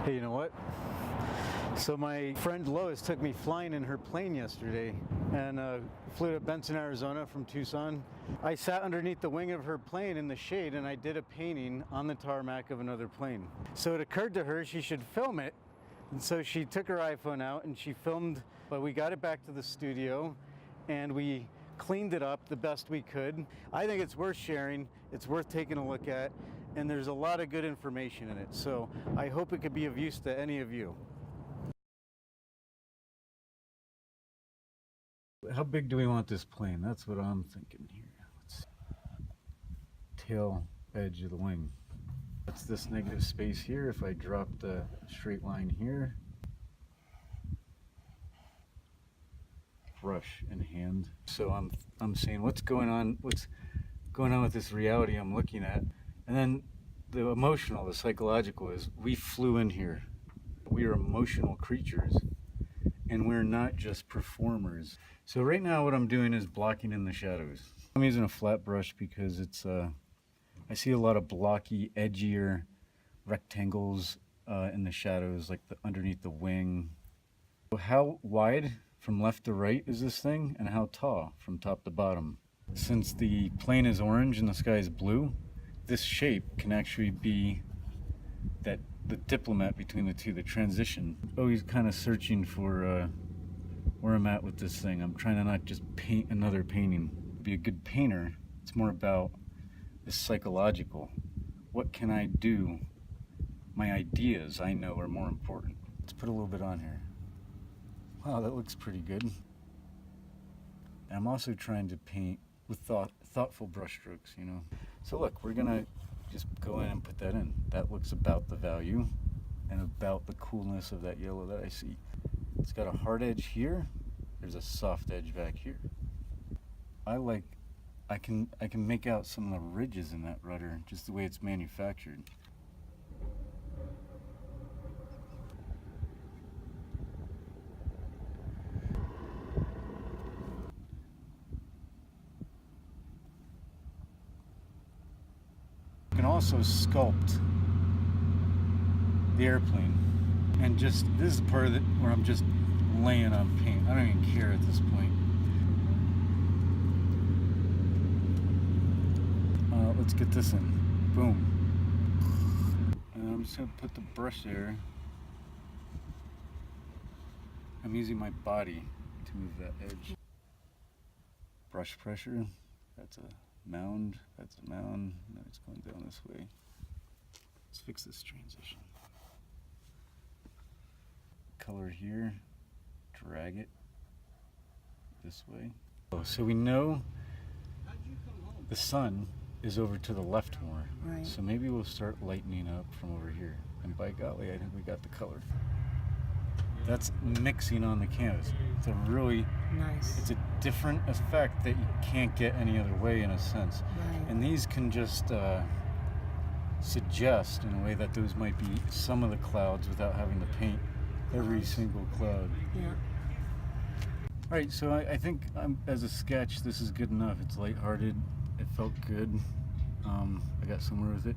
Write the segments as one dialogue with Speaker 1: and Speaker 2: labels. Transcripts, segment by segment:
Speaker 1: Hey, you know what? So my friend Lois took me flying in her plane yesterday and flew to Benson, Arizona from Tucson. I sat underneath the wing of her plane in the shade and I did a painting on the tarmac of another plane. So it occurred to her she should film it. And so she took her iPhone out and she filmed, but we got it back to the studio and we cleaned it up the best we could. I think it's worth sharing. It's worth taking a look at. And there's a lot of good information in it. So I hope it could be of use to any of you. How big do we want this plane? That's what I'm thinking here. Tail edge of the wing. That's this negative space here. If I drop the straight line here, brush in hand. So I'm saying what's going on with this reality I'm looking at. And then the emotional, the psychological is we flew in here. We are emotional creatures and we're not just performers. So right now what I'm doing is blocking in the shadows. I'm using a flat brush because it's I see a lot of blocky, edgier rectangles in the shadows, like underneath the wing. So how wide from left to right is this thing, and how tall from top to bottom? Since the plane is orange and the sky is blue, this shape can actually be the diplomat between the two, the transition. Always kind of searching for where I'm at with this thing. I'm trying to not just paint another painting. Be a good painter, it's more about the psychological. What can I do? My ideas, I know, are more important. Let's put a little bit on here. Wow, that looks pretty good. And I'm also trying to paint with thoughtful brush strokes, you know. So look, we're gonna just go in and put that in. That looks about the value and about the coolness of that yellow that I see. It's got a hard edge here. There's a soft edge back here. I can make out some of the ridges in that rudder, just the way it's manufactured. You can also sculpt the airplane, and just this is the part of it where I'm just laying on paint. I don't even care at this point. Let's get this in. Boom. And I'm just gonna put the brush there. I'm using my body to move that edge. Brush pressure. That's a mound. That's a mound. Now it's going down this way. Let's fix this transition. Color here. Drag it this way. Oh, so we know the sun is over to the left more. Right. So maybe we'll start lightening up from over here. And by golly, I think we got the color. That's mixing on the canvas. It's a really nice. It's a different effect that you can't get any other way in a sense. Right. And these can just suggest in a way that those might be some of the clouds without having to paint every single cloud. Yeah. All right, so I think as a sketch, this is good enough. It's lighthearted. It felt good. I got somewhere with it.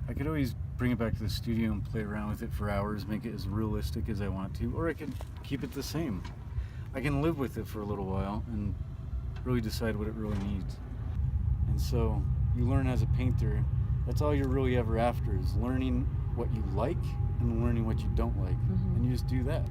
Speaker 1: I could always bring it back to the studio and play around with it for hours, make it as realistic as I want to, or I could keep it the same. I can live with it for a little while and really decide what it really needs. And so you learn as a painter, that's all you're really ever after, is learning what you like and learning what you don't like. Mm-hmm. And you just do that.